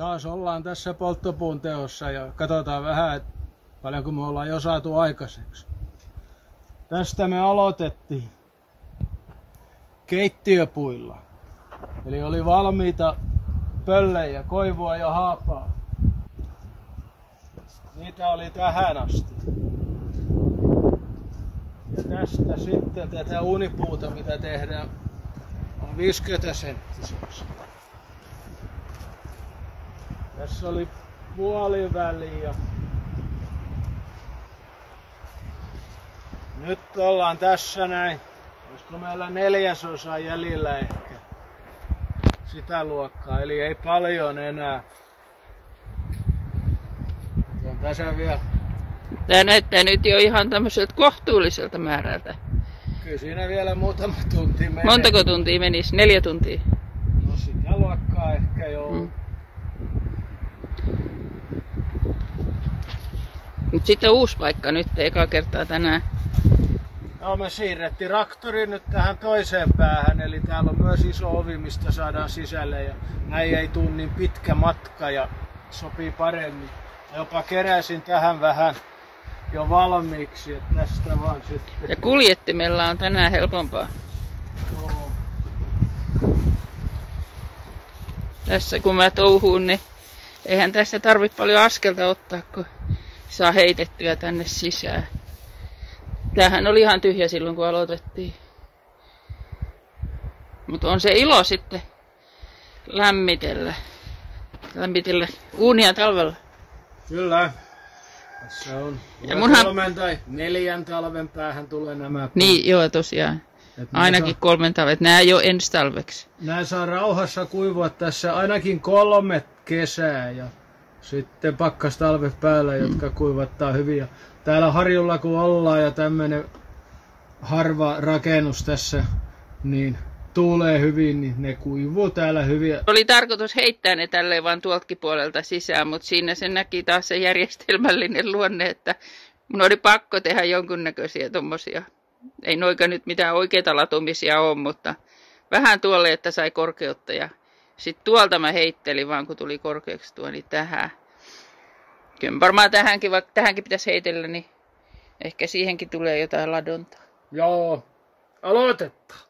taas ollaan tässä polttopuun teossa ja katsotaan vähän, että paljonko me ollaan jo saatu aikaiseksi. Tästä me aloitettiin keittiöpuilla. Eli oli valmiita pöllejä, koivua ja haapaa. Niitä oli tähän asti. Ja tästä sitten tätä uunipuuta, mitä tehdään, on 50 senttiseksi. Tässä oli puoliväli ja nyt ollaan tässä näin. Olisiko meillä 1/4 jäljellä ehkä sitä luokkaa, eli ei paljon enää. On tässä vielä. Tää näyttää nyt jo ihan tämmöiseltä kohtuulliselta määrältä. Kyllä siinä vielä muutama tunti menee. Montako tuntia menisi? 4 tuntia? No sitä luokkaa ehkä joo. Mut sitten uusi paikka nyt eka kertaa tänään. No me siirrettiin traktori nyt tähän toiseen päähän, eli täällä on myös iso ovi, mistä saadaan sisälle ja näin ei tule niin pitkä matka ja sopii paremmin. Jopa keräsin tähän vähän jo valmiiksi, että tästä vaan sitten. Ja kuljettimella on tänään helpompaa. No. Tässä kun mä touhuun, niin eihän tässä tarvitse paljon askelta ottaa, kun saa heitettyä tänne sisään. Tämähän oli ihan tyhjä silloin, kun aloitettiin. Mutta on se ilo sitten lämmitellä uunia talvella. Kyllä. Tässä on. Ja munhan 3 tai 4 talven päähän tulee nämä. Niin, joo tosiaan. Ainakin 3 talvet. Nää ei ole ensi talveksi. Nää saa rauhassa kuivua tässä ainakin 3 kesää ja sitten pakkastalvet päällä, jotka kuivattaa hyvin. Ja täällä Harjulla kun ollaan ja tämmönen harva rakennus tässä, niin tuulee hyvin, niin ne kuivuu täällä hyvin. Oli tarkoitus heittää ne tälleen vaan tuoltakin puolelta sisään, mutta siinä se näki taas se järjestelmällinen luonne, että mun oli pakko tehdä jonkunnäköisiä tommosia. Ei noika nyt mitään oikeita latumisia ole, mutta vähän tuolle, että sai korkeutta. Ja sitten tuolta mä heittelin vaan, kun tuli korkeaksi tuo, niin tähän. Kyllä varmaan tähänkin, vaikka tähänkin pitäisi heitellä, niin ehkä siihenkin tulee jotain ladontaa. Joo, aloitetaan.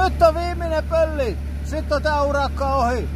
Nyt on viimeinen pölli. Sitten on tää urakka ohi.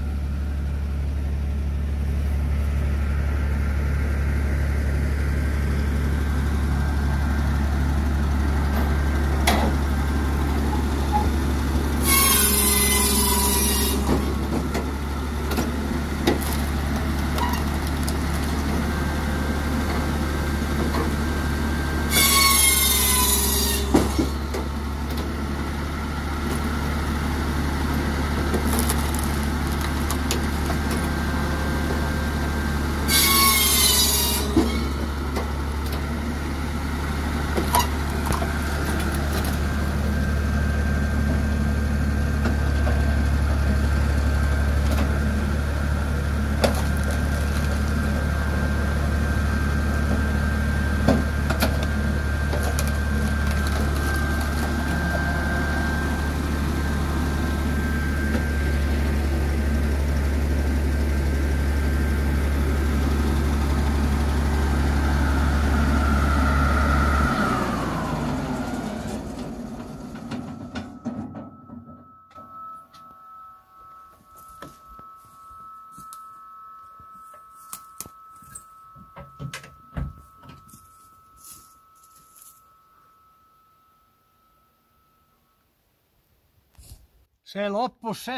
Se loppus se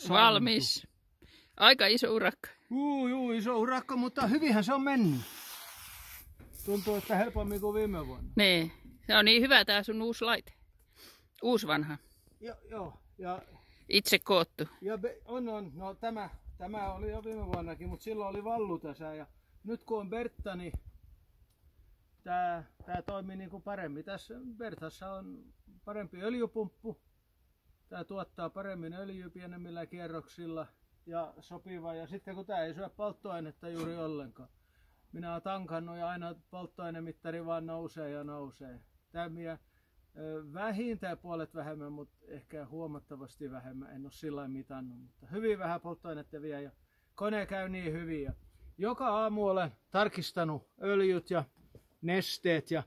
Valmis. Aika iso urakka. Juu, iso urakka, mutta hyvinhän se on mennyt. Tuntuu, että helpommin kuin viime vuonna. Niin, se on niin hyvä tää sun uusi laite. Uusi vanha. Joo. Ja itse koottu. Ja on. No tämä oli jo viime vuonnakin, mutta silloin oli vallu tässä. Ja nyt kun on Bertta, niin tää toimii niin kuin paremmin. Tässä Bertassa on parempi öljypumppu. Tää tuottaa paremmin öljyä pienemmillä kierroksilla ja sopiva. Ja sitten kun tää ei syö polttoainetta juuri ollenkaan. Minä olen tankannut ja aina polttoainemittari vaan nousee ja nousee. Tämä vähintään puolet vähemmän, mutta ehkä huomattavasti vähemmän. En ole sillä lailla mitannut, mutta hyvin vähän polttoainetta vie ja kone käy niin hyvin. Ja joka aamu olen tarkistanut öljyt ja nesteet ja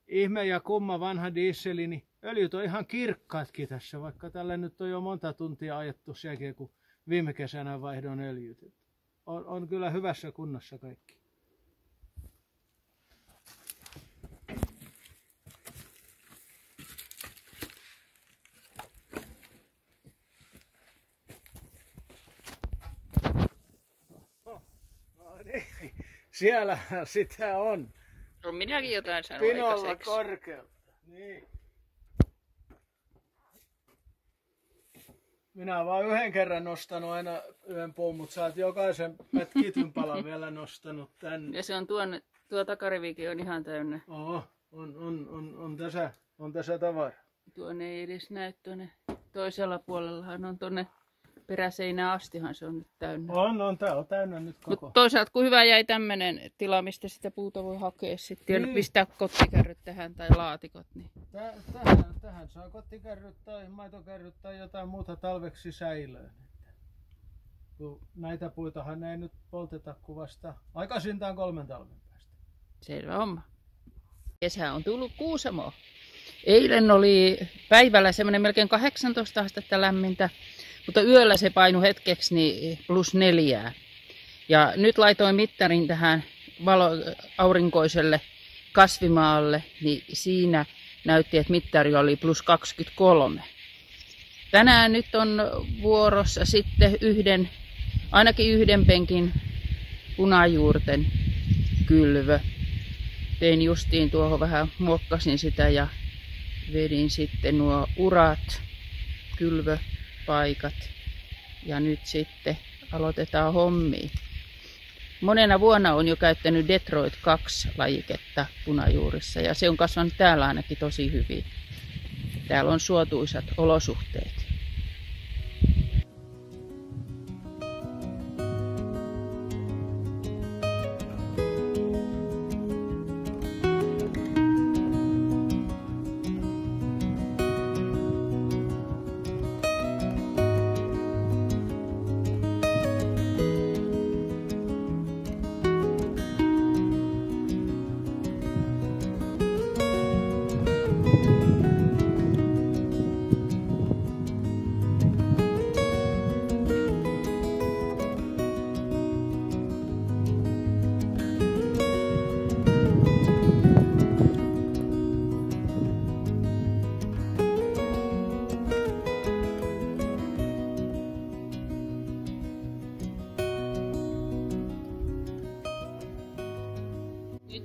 ihme ja kumma vanha dieseli, niin öljyt on ihan kirkkaatkin tässä, vaikka tällä nyt on jo monta tuntia ajettu sen jälkeen, kun viime kesänä vaihdon öljyt. On kyllä hyvässä kunnossa kaikki. Siellä sitä on. No minäkin jotain sanon Pinolla aikaiseksi. korkealta. Niin. Minä olen vain yhden kerran nostanut aina yhden puun, mutta sä oot jokaisen pätkityn palan vielä nostanut tänne. Ja se on tuo takarivikin on ihan täynnä. Oho, on tässä tavara. Tuonne ei edes näy tuonne toisella puolellahan on tuonne peräseinään astihan se on nyt täynnä. Tää on täynnä nyt koko. Mutta toisaalta kun hyvä jäi tämmönen tila, mistä sitä puuta voi hakea sitten ja pistää kottikärryt tähän tai laatikot. Niin. Tähän saa kottikärryt tai maitokärryt tai jotain muuta talveksi säilöön. Näitä puitahan ei nyt polteta kuin vasta aikaisintaan 3 talven päästä. Selvä homma. Kesä on tullut Kuusamoon. Eilen oli päivällä semmoinen melkein 18 astetta lämmintä, mutta yöllä se painui hetkeksi niin +4. Ja nyt laitoin mittarin tähän aurinkoiselle kasvimaalle, niin siinä näytti, että mittari oli +23. Tänään nyt on vuorossa sitten ainakin yhden penkin punajuurten kylvö. Tein justiin tuohon vähän, muokkasin sitä ja vedin sitten nuo urat, kylvöpaikat ja nyt sitten aloitetaan hommia. Monena vuonna on jo käyttänyt Detroit 2 lajiketta punajuurissa ja se on kasvanut täällä ainakin tosi hyvin. Täällä on suotuisat olosuhteet.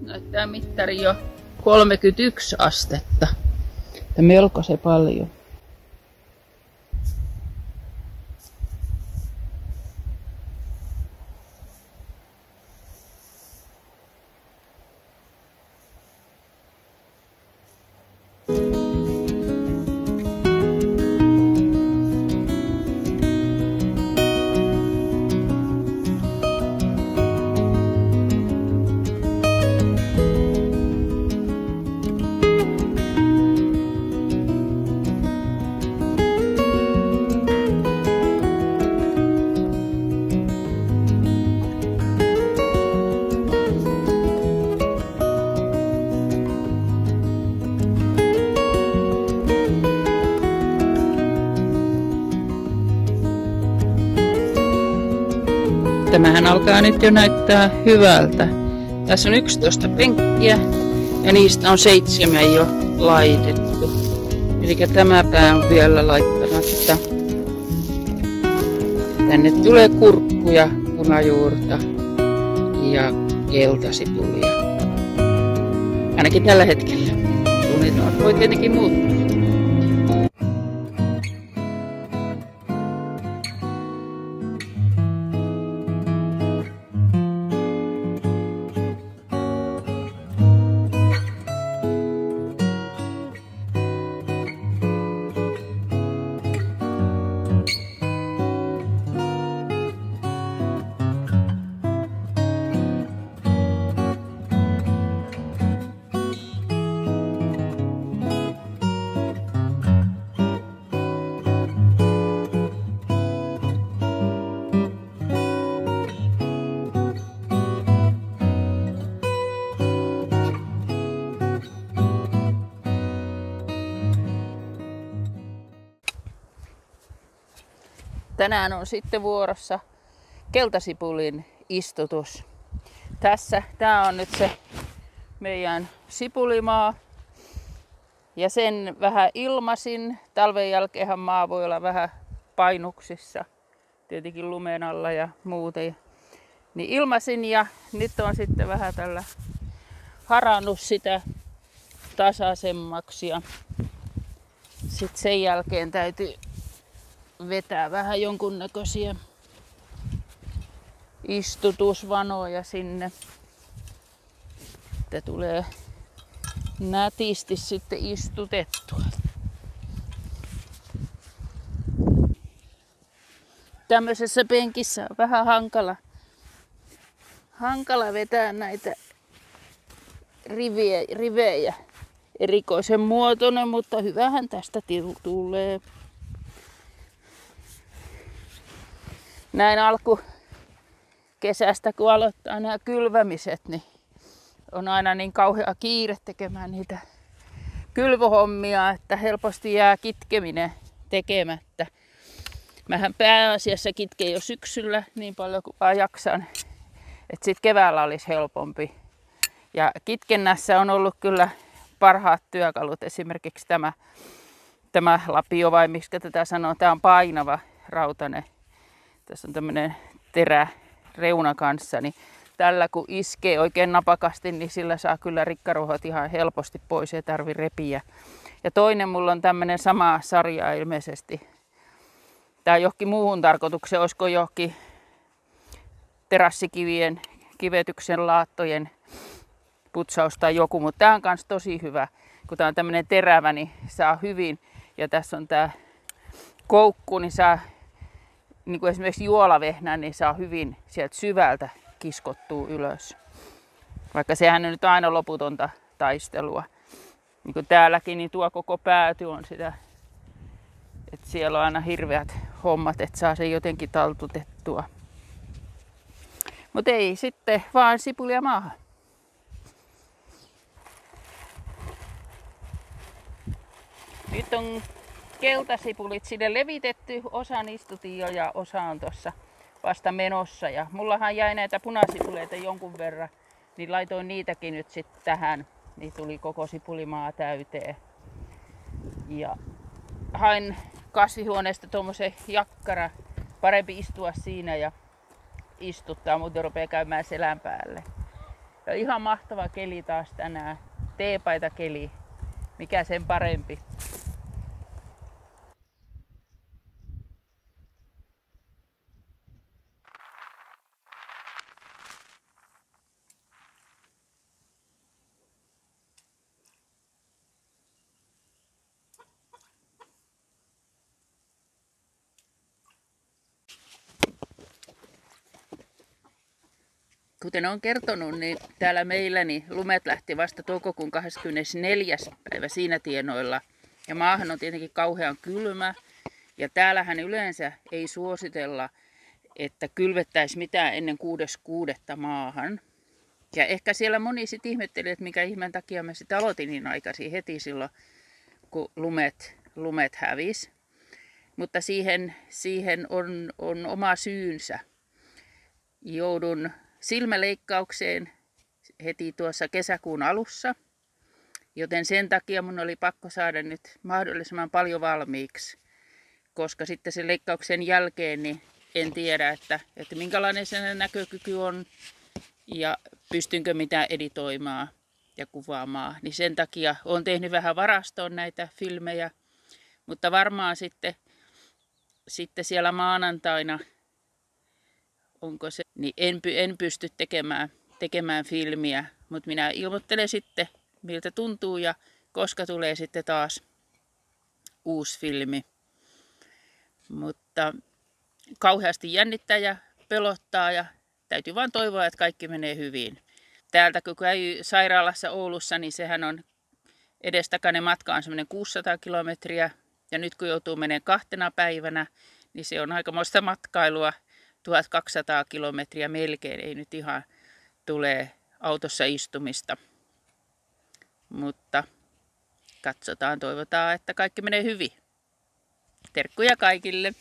Näyttää mittari jo 31 astetta. Että melko se paljon. Tämähän alkaa nyt jo näyttää hyvältä. Tässä on 11 penkkiä ja niistä on 7 jo laitettu. Eli tämä pää on vielä laittamatta. Tänne tulee kurkkuja, punajuurta ja keltasipulia. Ainakin tällä hetkellä. Suunnitelmat voi tietenkin muuttua. Tänään on sitten vuorossa keltasipulin istutus. Tää on nyt se meidän sipulimaa. Ja sen vähän ilmasin. Talven jälkeenhän maa voi olla vähän painuksissa. Tietenkin lumen alla ja muuten. Niin ilmasin ja nyt on sitten vähän tällä harannut sitä tasaisemmaksi. Ja sitten sen jälkeen täytyy vetää vähän jonkunnäköisiä istutusvanoja sinne. Että tulee nätisti sitten istutettua. Tämmöisessä penkissä on vähän hankala vetää näitä rivejä. Erikoisen muotoinen, mutta hyvähän tästä tulee. Näin alkukesästä, kun aloittaa nämä kylvämiset, niin on aina niin kauhea kiire tekemään niitä kylvöhommia, että helposti jää kitkeminen tekemättä. Mähän pääasiassa kitken jo syksyllä niin paljon kuin vaan jaksan, että sitten keväällä olisi helpompi. Ja kitkennässä on ollut kyllä parhaat työkalut, esimerkiksi tämä lapio, vai miksi tätä sanoo, tämä on painava rautainen. Tässä on tämmöinen terä reuna kanssa, niin tällä kun iskee oikein napakasti, niin sillä saa kyllä rikkaruohot ihan helposti pois, ei tarvi repiä. Ja toinen mulla on tämmöinen sama sarja ilmeisesti. Tää johonkin muuhun tarkoitukseen, olisiko johonkin terassikivien, kivetyksen laattojen putsaus tai joku, mutta tää on kans tosi hyvä. Kun tää on tämmöinen terävä, niin saa hyvin. Ja tässä on tää koukku, niin saa niin kuin esimerkiksi juolavehnän, niin saa hyvin sieltä syvältä kiskottua ylös. Vaikka sehän on nyt aina loputonta taistelua. Niin kuin täälläkin, niin tuo koko pääty on sitä, että siellä on aina hirveät hommat, että saa sen jotenkin taltutettua. Mutta ei sitten vaan sipulia maahan. Nyt on keltasipulit sinne levitetty, osan istutin jo ja osa on tuossa vasta menossa. Ja mullahan jäi näitä punasipuleita jonkun verran, niin laitoin niitäkin nyt sitten tähän. Niin tuli koko sipulimaa täyteen. Ja hain kasvihuoneesta tuommoisen jakkara. Parempi istua siinä ja istuttaa, muuten rupeaa käymään selän päälle. Ja ihan mahtava keli taas tänään. Teepaita keli. Mikä sen parempi. Kuten olen kertonut, niin täällä meillä niin lumet lähti vasta toukokuun 24. päivä siinä tienoilla. Ja maahan on tietenkin kauhean kylmä. Ja täällähän yleensä ei suositella, että kylvettäisiin mitään ennen 6.6. maahan. Ja ehkä siellä moni sitten ihmetteli, että mikä ihmeen takia mä sitten aloitin niin aikaisin heti silloin, kun lumet hävisi. Mutta siihen on oma syynsä. Joudun silmäleikkaukseen heti tuossa kesäkuun alussa, joten sen takia mun oli pakko saada nyt mahdollisimman paljon valmiiksi, koska sitten sen leikkauksen jälkeen niin en tiedä, että minkälainen sen näkökyky on ja pystynkö mitään editoimaan ja kuvaamaan. Niin sen takia olen tehnyt vähän varastoon näitä filmejä, mutta varmaan sitten siellä maanantaina onko se, niin en pysty tekemään filmiä, mutta minä ilmoittelen sitten, miltä tuntuu ja koska tulee sitten taas uusi filmi. Mutta kauheasti jännittää ja pelottaa ja täytyy vaan toivoa, että kaikki menee hyvin. Täältä kun käy sairaalassa Oulussa, niin sehän on edestakainen matka on semmoinen 600 kilometriä. Ja nyt kun joutuu menemään 2 päivänä, niin se on aikamoista matkailua. 1200 kilometriä melkein, ei nyt ihan tule autossa istumista. Mutta katsotaan, toivotaan, että kaikki menee hyvin. Terkkuja kaikille!